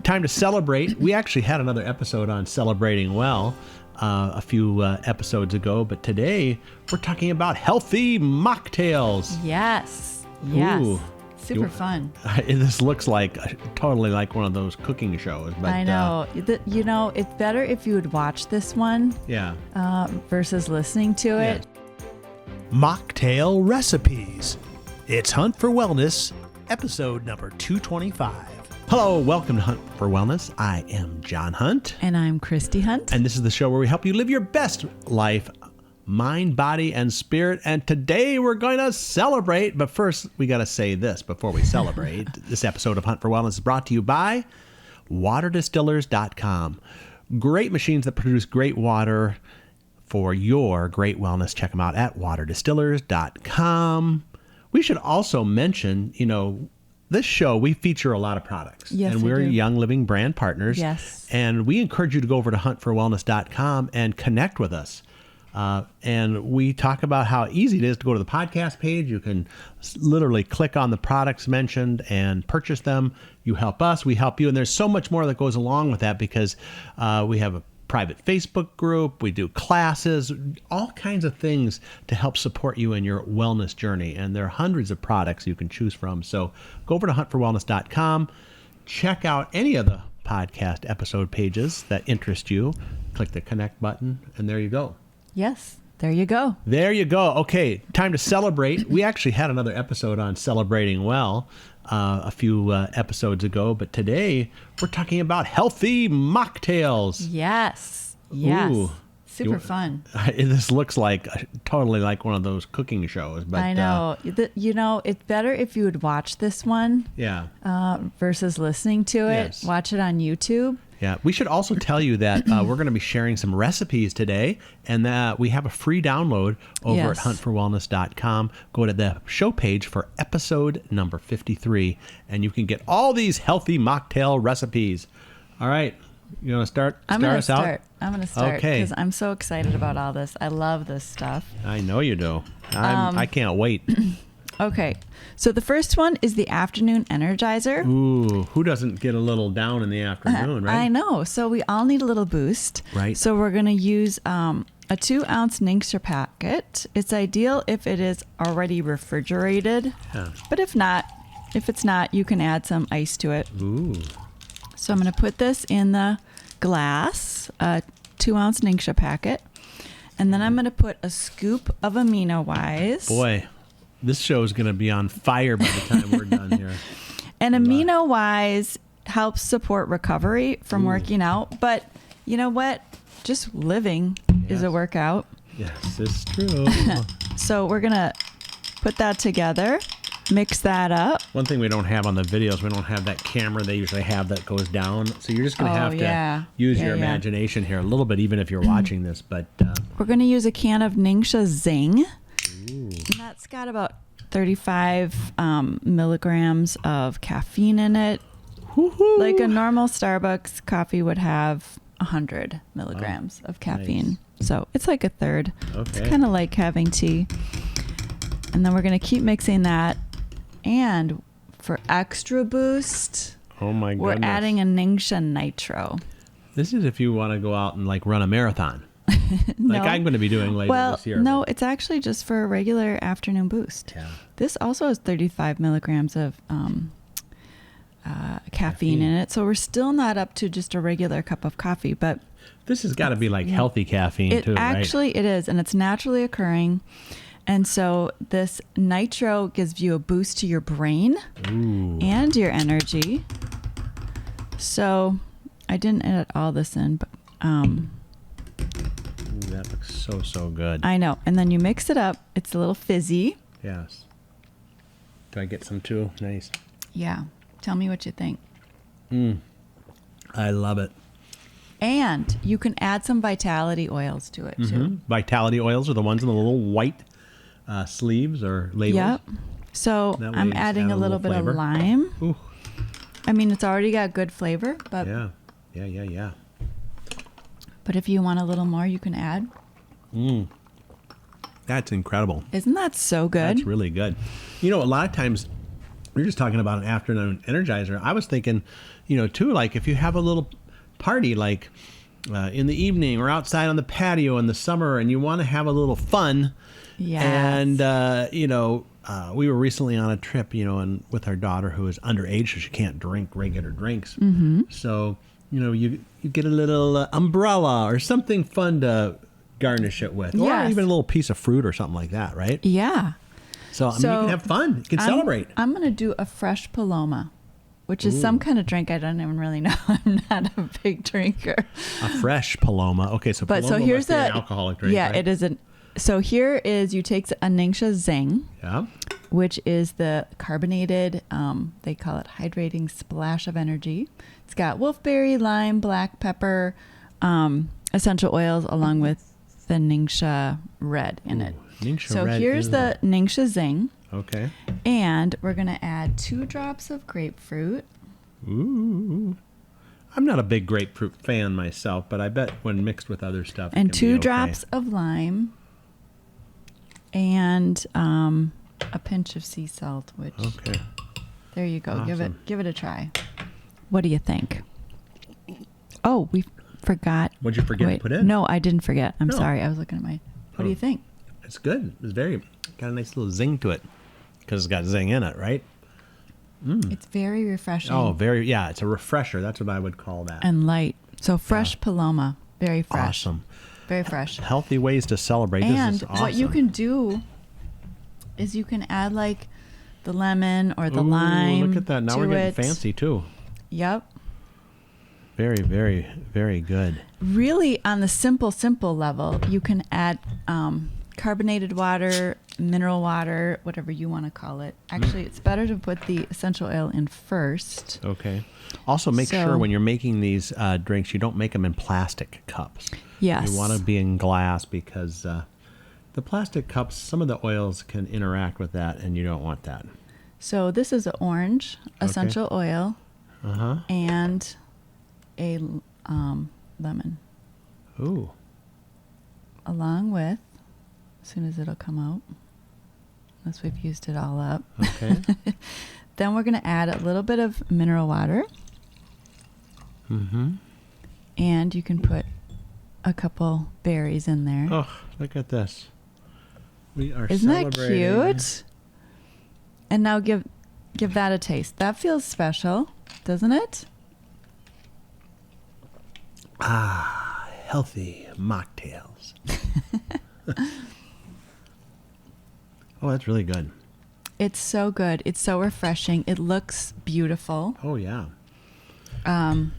time to celebrate. We actually had another episode on celebrating well a few episodes ago, but today we're talking about healthy mocktails. Yes. Ooh. Super fun. This looks like totally like one of those cooking shows. But, I know. It's better if you would watch this one. Yeah. Versus listening to it. Mocktail Recipes. It's Hunt for Wellness, episode number 225. Hello, welcome to Hunt for Wellness. I am John Hunt. And I'm Christy Hunt. And this is the show where we help you live your best life, mind, body, and spirit. And today we're going to celebrate. But first, we got to say this before we celebrate. This episode of Hunt for Wellness is brought to you by waterdistillers.com. Great machines that produce great water for your great wellness. Check them out at waterdistillers.com. We should also mention, this show, we feature a lot of products. Yes, and we're Young Living brand partners. Yes. And we encourage you to go over to huntforwellness.com and connect with us. And we talk about how easy it is to go to the podcast page. You can literally click on the products mentioned and purchase them. You help us, we help you. And there's so much more that goes along with that because we have a private Facebook group. We do classes, all kinds of things to help support you in your wellness journey. And there are hundreds of products you can choose from. So go over to huntforwellness.com, check out any of the podcast episode pages that interest you, click the connect button, and there you go. Yes, there you go. There you go. Okay, time to celebrate. We actually had another episode on celebrating well a few episodes ago, but today we're talking about healthy mocktails. Yes. Ooh. Super fun. This looks like totally like one of those cooking shows. But I know. It's better if you would watch this one. Yeah. Versus listening to it. Yes. Watch it on YouTube. Yeah, we should also tell you that we're going to be sharing some recipes today, and that we have a free download over at huntforwellness.com. Go to the show page for episode number 53, and you can get all these healthy mocktail recipes. All right, you want to start us out? I'm going to start Okay. because I'm so excited about all this. I love this stuff. I know you do. I can't wait. Okay, so the first one is the afternoon Energizer. Ooh, who doesn't get a little down in the afternoon, right? I know. So we all need a little boost. Right. So we're going to use a 2-ounce NingXia packet. It's ideal if it is already refrigerated. Yeah. But if it's not, you can add some ice to it. Ooh. So I'm going to put this in the glass, a 2-ounce NingXia packet. And then I'm going to put a scoop of Amino Wise. Boy, this show is going to be on fire by the time we're done here. And Amino Wise helps support recovery from working out. But you know what? Just living is a workout. Yes, it's true. So we're going to put that together, mix that up. One thing we don't have on the videos, we don't have that camera they usually have that goes down. So you're just going to have to use your imagination here a little bit, even if you're watching this. But we're going to use a can of NingXia Zing. Ooh. And that's got about 35 milligrams of caffeine in it. Woo-hoo. Like a normal Starbucks coffee would have 100 milligrams of caffeine. Nice. So it's like a third. Okay. It's kind of like having tea. And then we're going to keep mixing that. And for extra boost, Oh my goodness. we're adding a NingXia Nitro. This is if you want to go out and like run a marathon. No. Like I'm going to be doing later this year. No, it's actually just for a regular afternoon boost. Yeah. This also has 35 milligrams of caffeine in it. So we're still not up to just a regular cup of coffee, but This has got to be like healthy caffeine too, right? Actually, it is, and it's naturally occurring. And so this nitro gives you a boost to your brain and your energy. So I didn't edit all this in, but that looks so good. I know. And then you mix it up. It's a little fizzy. Yes. Do I get some too? Nice. Yeah. Tell me what you think. I love it. And you can add some vitality oils to it too. Vitality oils are the ones in the little white sleeves or labels. Yep. So That way I'm it's adding add a little bit flavor. of lime. Ooh. I mean, it's already got good flavor, but Yeah. but if you want a little more, you can add. That's incredible. Isn't that so good? That's really good. You know, a lot of times we're just talking about an afternoon Energizer. I was thinking, too, like if you have a little party, like in the evening or outside on the patio in the summer, and you want to have a little fun. Yes. And, we were recently on a trip, and with our daughter who is underage, so she can't drink regular drinks. Mm-hmm. So, you get a little umbrella or something fun to garnish it with. Or Yes. even a little piece of fruit or something like that, right? Yeah. So, you can have fun. You can celebrate. I'm going to do a fresh Paloma, which is some kind of drink I don't even really know. I'm not a big drinker. A fresh Paloma. Okay, so But Paloma so here's must be an alcoholic drink, yeah, right? it is so here is, you take a NingXia Zing, Yeah. which is the carbonated, they call it hydrating splash of energy. It's got wolfberry, lime, black pepper, essential oils, along with the NingXia Red in it. NingXia So Red here's is the NingXia Zing. Okay. And we're going to add 2 drops of grapefruit. Ooh. I'm not a big grapefruit fan myself, but I bet when mixed with other stuff, it And can 2 be okay. drops of lime. And a pinch of sea salt, which Okay. there you go. Awesome. Give it a try. What do you think? Oh, we forgot. What'd you forget to put in? No, I didn't forget. I'm No. sorry. I was looking at my. What do you think? It's good. It's got a nice little zing to it because it's got zing in it, right? It's very refreshing. Oh, it's a refresher. That's what I would call that. And light. So fresh Paloma, very fresh. Awesome. Very fresh. Healthy ways to celebrate. And This is awesome. what you can do is you can add like the lemon or the Ooh, lime. look at that. Now to we're getting it. fancy too. Yep. Very, very, very good. Really, on the simple level, you can add carbonated water, mineral water, whatever you want to call it. Actually, it's better to put the essential oil in first. Okay. Also, make sure when you're making these drinks, you don't make them in plastic cups. Yes. You want to be in glass because the plastic cups, some of the oils can interact with that, and you don't want that. So this is an orange essential oil and a lemon. Ooh. Along with, as soon as it'll come out, once we've used it all up. Okay. Then we're going to add a little bit of mineral water. Mm-hmm. And you can put a couple berries in there. Oh, look at this. We are Isn't that celebrating. cute? And now give that a taste. That feels special, doesn't it? Healthy mocktails. Oh, that's really good. It's so good. It's so refreshing. It looks beautiful. Oh, yeah. And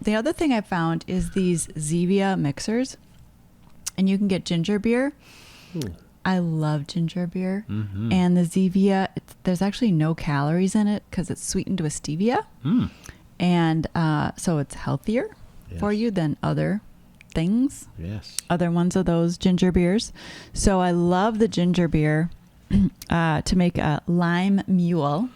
the other thing I found is these Zevia mixers. And you can get ginger beer. Ooh. I love ginger beer. Mm-hmm. And the Zevia, there's actually no calories in it because it's sweetened with stevia. Mm. And so it's healthier for Yes. you than other things, Yes. other ones of those ginger beers. So I love the ginger beer to make a lime mule.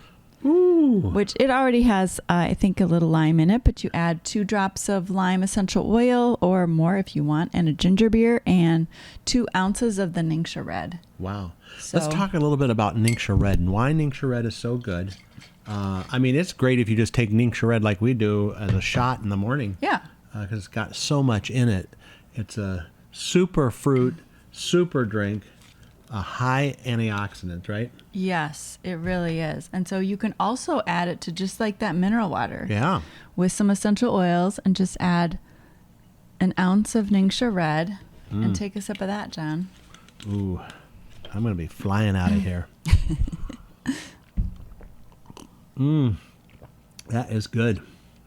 Ooh. Which it already has, I think, a little lime in it, but you add 2 drops of lime essential oil or more if you want, and a ginger beer, and 2 ounces of the NingXia Red. Wow. So- Let's talk a little bit about NingXia Red and why NingXia Red is so good. I mean, it's great if you just take NingXia Red like we do as a shot in the morning. Yeah. Because it's got so much in it. It's a super fruit, super drink, a high antioxidant, right? Yes, it really is. And so you can also add it to just like that mineral water. Yeah. With some essential oils and just add an ounce of NingXia Red and take a sip of that, John. Ooh, I'm going to be flying out of here. That is good.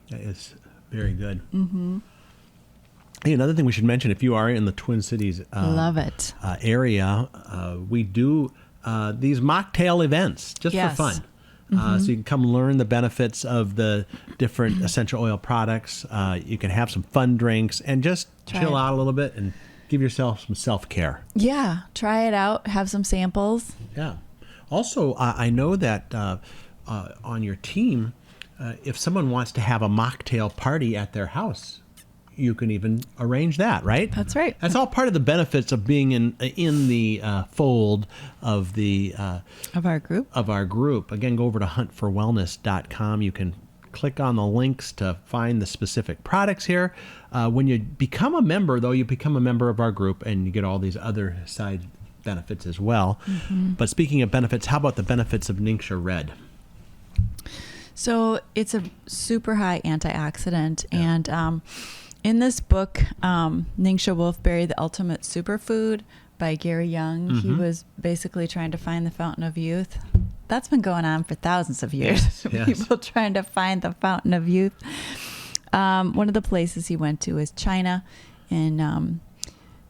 That is very good. Mm-hmm. Hey, another thing we should mention, if you are in the Twin Cities Love it. Area, we do these mocktail events just Yes. for fun. So you can come learn the benefits of the different essential oil products. You can have some fun drinks and just chill it. out a little bit and give yourself some self-care. Yeah, try it out. Have some samples. Yeah. Also, I know that on your team, if someone wants to have a mocktail party at their house, you can even arrange that, right? That's right. That's all part of the benefits of being in the fold of the Of our group. of our group. Again, go over to huntforwellness.com. You can click on the links to find the specific products here. When you become a member, though, you become a member of our group and you get all these other side benefits as well. But speaking of benefits, how about the benefits of NingXia Red? So it's a super high antioxidant. And in this book, NingXia Wolfberry, The Ultimate Superfood by Gary Young, he was basically trying to find the fountain of youth. That's been going on for thousands of years. Yes. People trying to find the fountain of youth. One of the places he went to is China. In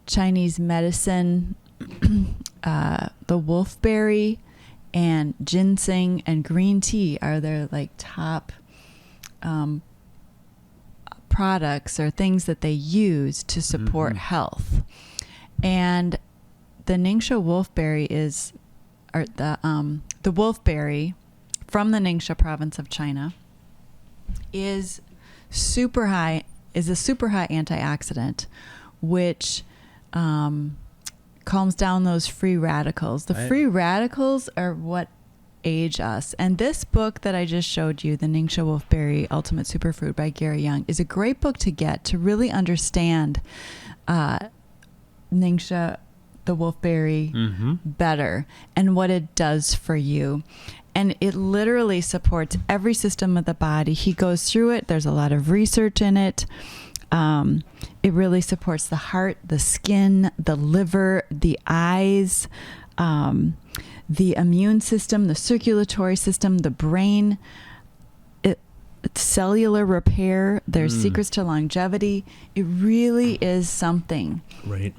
Chinese medicine, the wolfberry and ginseng and green tea are their like top products or things that they use to support health. And the NingXia Wolfberry is, or the Wolfberry from the Ningxia province of China is a super high antioxidant, which calms down those free radicals. The free radicals are what age us. And this book that I just showed you, the NingXia Wolfberry Ultimate Superfood by Gary Young, is a great book to get to really understand NingXia, the wolfberry, better and what it does for you. And it literally supports every system of the body. He goes through it. There's a lot of research in it. It really supports the heart, the skin, the liver, the eyes, the immune system, the circulatory system, the brain, cellular repair. There's secrets to longevity. It really is something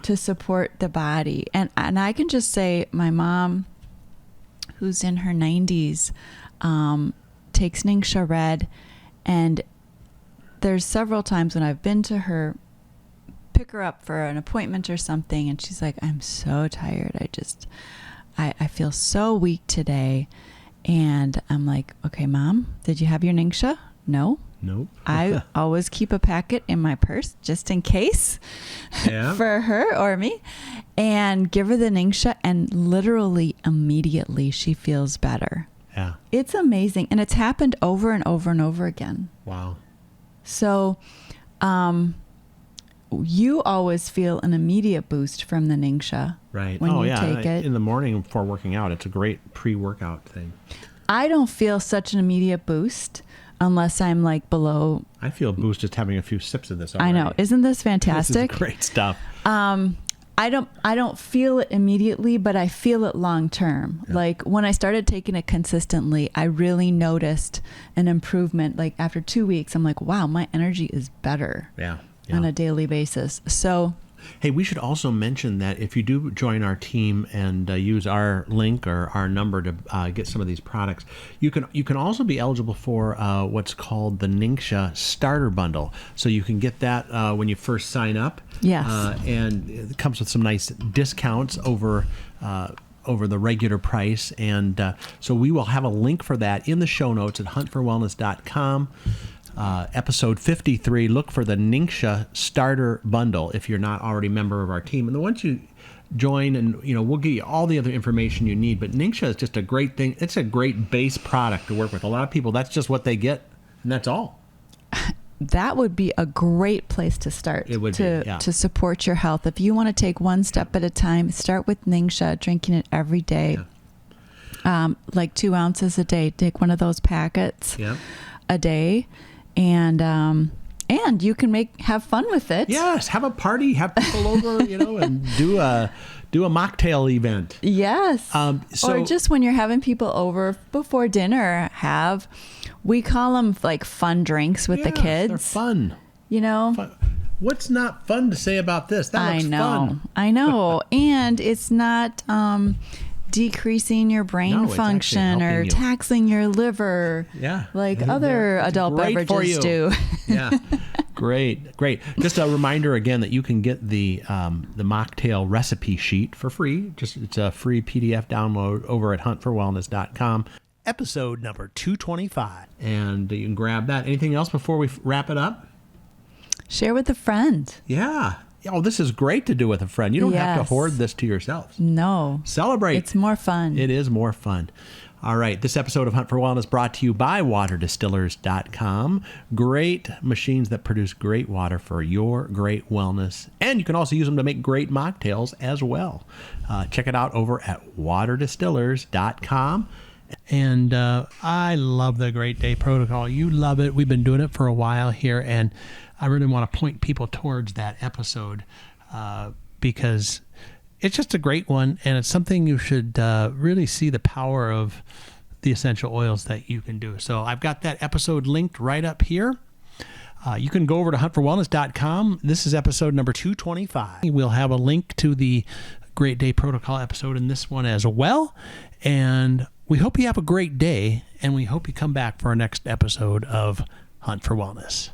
to support the body. And I can just say my mom, who's in her 90s, takes NingXia Red, and there's several times when I've been to her, pick her up for an appointment or something, and she's like, I'm so tired. I feel so weak today. And I'm like, okay, Mom, did you have your NingXia? No. Nope. I always keep a packet in my purse just in case for her or me, and give her the NingXia, and literally immediately she feels better. Yeah. It's amazing. And it's happened over and over and over again. Wow. So, you always feel an immediate boost from the NingXia when you take it. In the morning before working out, it's a great pre-workout thing. I don't feel such an immediate boost unless I'm like below. I feel a boost just having a few sips of this already. I know. Isn't this fantastic? This is great stuff. I don't feel it immediately, but I feel it long term. Yeah. Like when I started taking it consistently, I really noticed an improvement. Like after 2 weeks, I'm like, wow, my energy is better on a daily basis. So, hey, we should also mention that if you do join our team and use our link or our number to get some of these products, you can also be eligible for what's called the NingXia Starter Bundle. So you can get that when you first sign up. Yes. And it comes with some nice discounts over the regular price. And so we will have a link for that in the show notes at huntforwellness.com. Episode 53, look for the NingXia Starter Bundle if you're not already a member of our team. And then once you join, and we'll give you all the other information you need, but NingXia is just a great thing. It's a great base product to work with. A lot of people, that's just what they get, and that's all. That would be a great place to start. It would to support your health. If you want to take one step at a time, start with NingXia, drinking it every day. Like 2 ounces a day. Take one of those packets a day. And you can have fun with it. Yes, have a party, have people over, and do a mocktail event. Yes. Or just when you're having people over before dinner, we call them like fun drinks with the kids. They're fun. Fun. What's not fun to say about this? That looks fun. I know. And it's not decreasing your brain function or taxing your liver like other adult beverages do. Great. Just a reminder again that you can get the Mocktail recipe sheet for free. It's a free PDF download over at huntforwellness.com. Episode number 225. And you can grab that. Anything else before we wrap it up? Share with a friend. Yeah. Oh, this is great to do with a friend. You don't have to hoard this to yourself. No. Celebrate. It's more fun. It is more fun. All right, this episode of Hunt for Wellness brought to you by waterdistillers.com. Great machines that produce great water for your great wellness. And you can also use them to make great mocktails as well. Check it out over at waterdistillers.com. And I love the Great Day Protocol. You love it. We've been doing it for a while here, and I really want to point people towards that episode because it's just a great one, and it's something you should really see the power of the essential oils that you can do. So I've got that episode linked right up here. You can go over to huntforwellness.com. This is episode number 225. We'll have a link to the Great Day Protocol episode in this one as well. And we hope you have a great day, and we hope you come back for our next episode of Hunt for Wellness.